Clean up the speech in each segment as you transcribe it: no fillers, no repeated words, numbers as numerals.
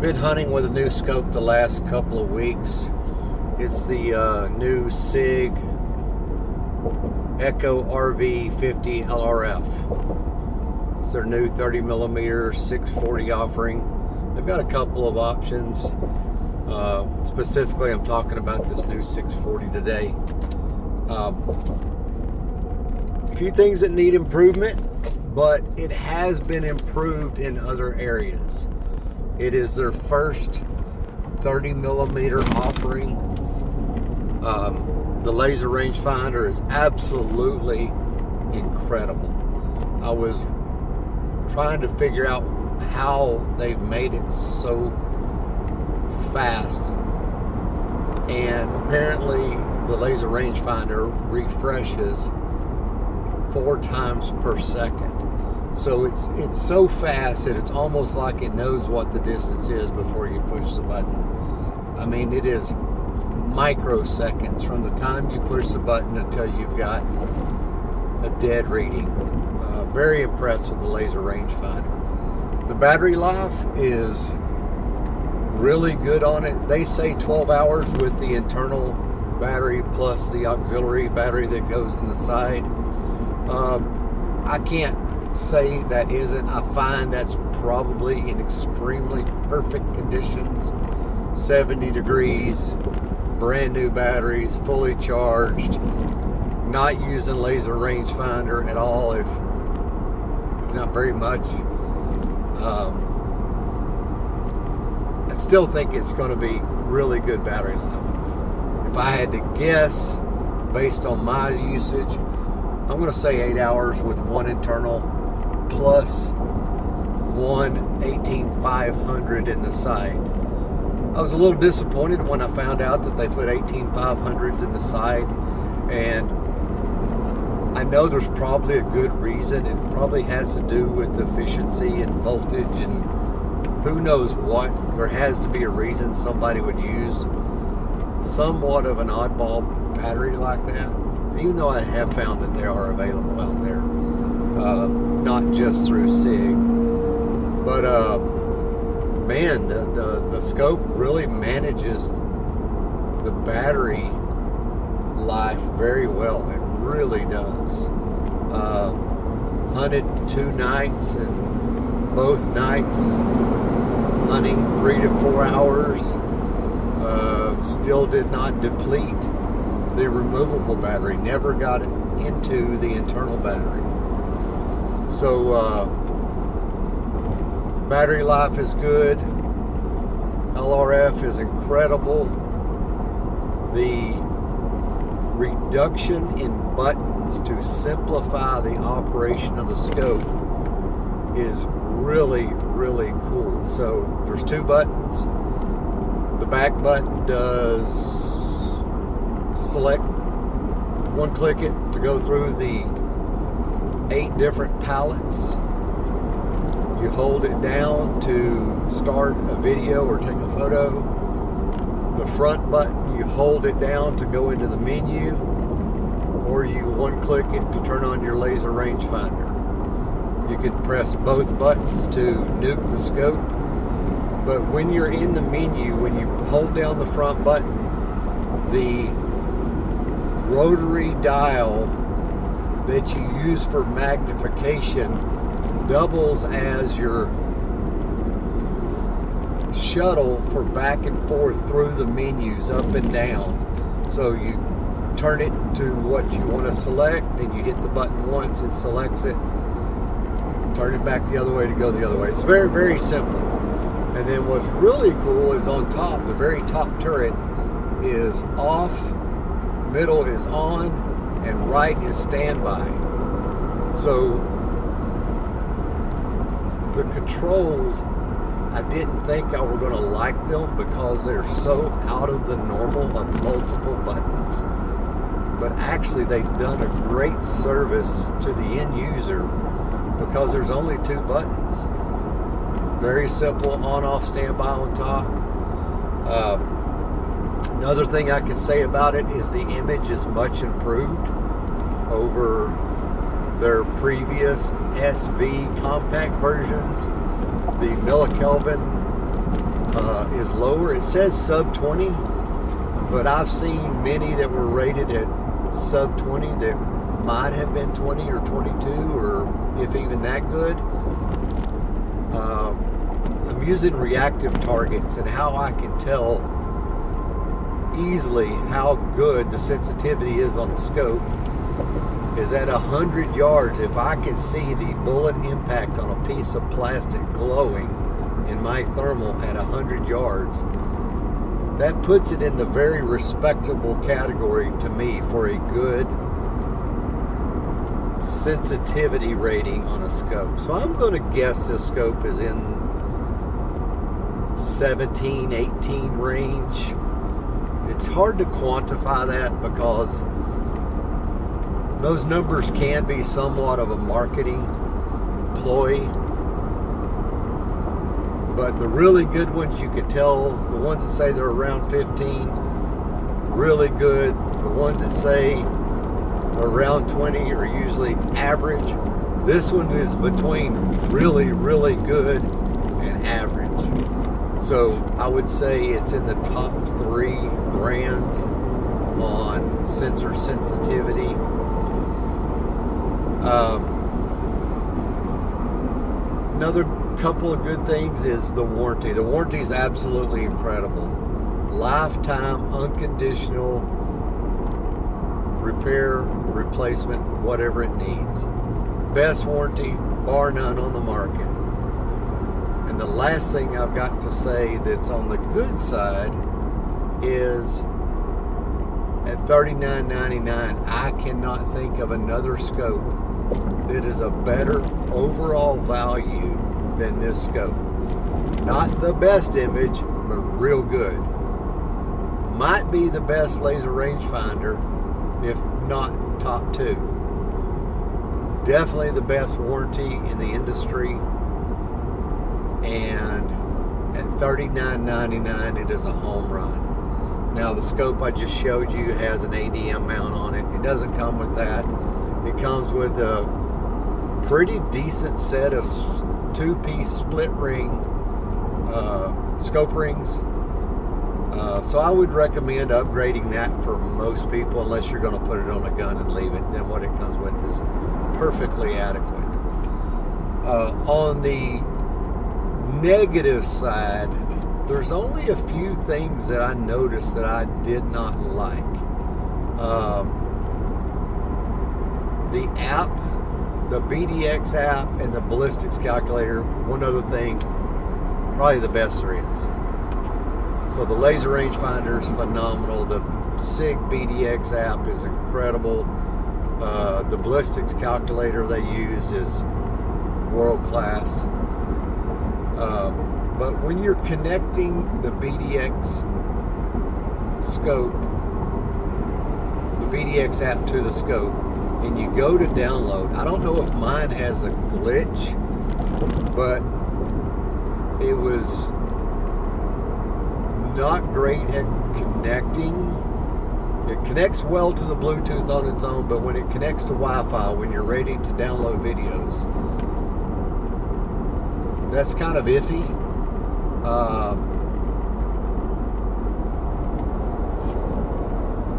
Been hunting with a new scope the last couple of weeks. It's the new Sig ECHO RV50-LRF. It's their new 30mm 640 offering. They've got a couple of options. Specifically, I'm talking about this new 640 today. A few things that need improvement, but it has been improved in other areas. It is their first 30mm offering. The laser rangefinder is absolutely incredible. I was trying to figure out how they've made it so fast, and apparently the laser rangefinder refreshes 4 times per second. So it's so fast that it's almost like it knows what the distance is before you push the button. I mean, it is microseconds from the time you push the button until you've got a dead reading. Very impressed with the laser rangefinder. The battery life is really good on it. They say 12 hours with the internal battery plus the auxiliary battery that goes in the side. I can't say that isn't. I find that's probably in extremely perfect conditions. 70 degrees, brand new batteries, fully charged, not using laser rangefinder at all, if not very much. I still think it's going to be really good battery life. If I had to guess based on my usage, I'm going to say 8 hours with one internal plus one 18500 in the side. I was a little disappointed when I found out that they put 18500s in the side, and I know there's probably a good reason. It probably has to do with efficiency and voltage and who knows what. There has to be a reason somebody would use somewhat of an oddball battery like that, even though I have found that they are available out there, not just through Sig. But man, the scope really manages the battery life very well. It really does. Hunted 2 nights, and both nights hunting 3 to 4 hours, still did not deplete the removable battery. Never got it into the internal battery. So battery life is good. LRF is incredible. The reduction in buttons to simplify the operation of the scope is really, really cool. So there's 2 buttons. The back button does select, one-click it to go through the 8 different palettes. You hold it down to start a video or take a photo. The front button, you hold it down to go into the menu, or you one-click it to turn on your laser rangefinder. You can press both buttons to nuke the scope, but when you're in the menu, when you hold down the front button, the rotary dial that you use for magnification doubles as your shuttle for back and forth through the menus, up and down. So you turn it to what you want to select, and you hit the button once, it selects it. Turn it back the other way to go the other way. It's very, very simple. And then what's really cool is on top, the very top turret is off, middle is on, and right is standby. So the controls, I didn't think I were going to like them because they're so out of the normal of multiple buttons. But actually they've done a great service to the end user because there's only 2 buttons. Very simple, on-off, standby on top. Another thing I can say about it is the image is much improved over their previous SV compact versions. The millikelvin is lower. It says sub 20, but I've seen many that were rated at sub 20 that might have been 20 or 22, or if even that good. I'm using reactive targets, and how I can tell easily how good the sensitivity is on the scope is at 100 yards. If I can see the bullet impact on a piece of plastic glowing in my thermal at 100 yards, that puts it in the very respectable category to me for a good sensitivity rating on a scope. So I'm going to guess this scope is in 17, 18 range. It's hard to quantify that because those numbers can be somewhat of a marketing ploy. But the really good ones, you could tell, the ones that say they're around 15, really good. The ones that say around 20 are usually average. This one is between really, really good and average. So I would say it's in the top 3 brands on sensor sensitivity. Another couple of good things is the warranty. The warranty is absolutely incredible. Lifetime, unconditional repair, replacement, whatever it needs. Best warranty, bar none, on the market. And the last thing I've got to say that's on the good side is at $39.99, I cannot think of another scope that is a better overall value than this scope. Not the best image, but real good. Might be the best laser rangefinder, if not top 2. Definitely the best warranty in the industry. And at $39.99, it is a home run. Now the scope I just showed you has an ADM mount on it. It doesn't come with that. It comes with a pretty decent set of 2-piece split ring scope rings. So I would recommend upgrading that for most people, unless you're going to put it on a gun and leave it. Then what it comes with is perfectly adequate. On the negative side, there's only a few things that I noticed that I did not like. The app, the BDX app, and the ballistics calculator. One other thing, probably the best there is. So the laser rangefinder is phenomenal. The Sig BDX app is incredible. The ballistics calculator they use is world class. But when you're connecting the BDX scope, the BDX app to the scope, and you go to download, I don't know if mine has a glitch, but it was not great at connecting. It connects well to the Bluetooth on its own, but when it connects to Wi-Fi, when you're ready to download videos, that's kind of iffy.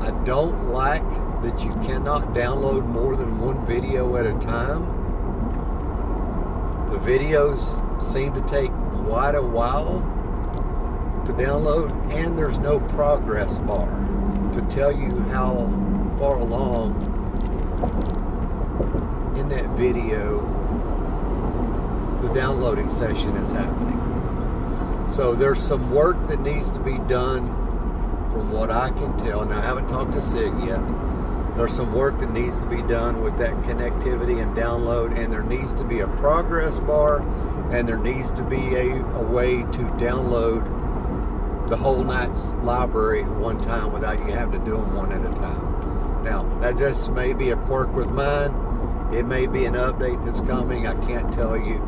I don't like that you cannot download more than one video at a time. The videos seem to take quite a while to download, and there's no progress bar to tell you how far along in that video the downloading session is happening. So there's some work that needs to be done from what I can tell. Now I haven't talked to Sig yet. There's some work that needs to be done with that connectivity and download, and there needs to be a progress bar, and there needs to be a way to download the whole night's library at one time without you having to do them one at a time. Now, that just may be a quirk with mine. It may be an update that's coming. I can't tell you.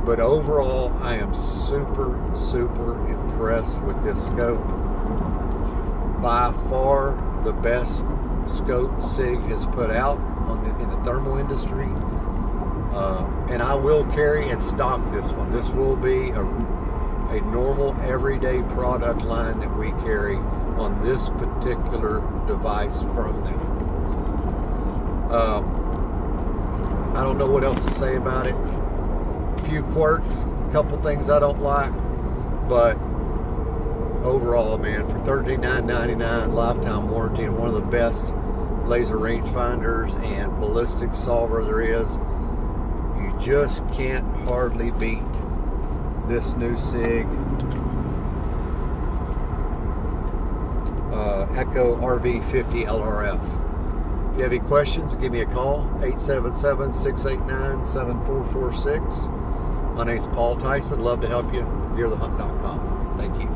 But overall, I am super, super impressed with this scope. By far the best scope Sig has put out in the thermal industry. And I will carry and stock this one. This will be a a normal everyday product line that we carry on this particular device from them. I don't know what else to say about it. A few quirks, a couple things I don't like, but overall, man, for $39.99 lifetime warranty and one of the best laser rangefinders and ballistic solver there is, you just can't hardly beat this new Sig ECHO RV50-LRF. If you have any questions, give me a call, 877-689-7446. My name's Paul Tyson. Love to help you. Gearthehunt.com. Thank you.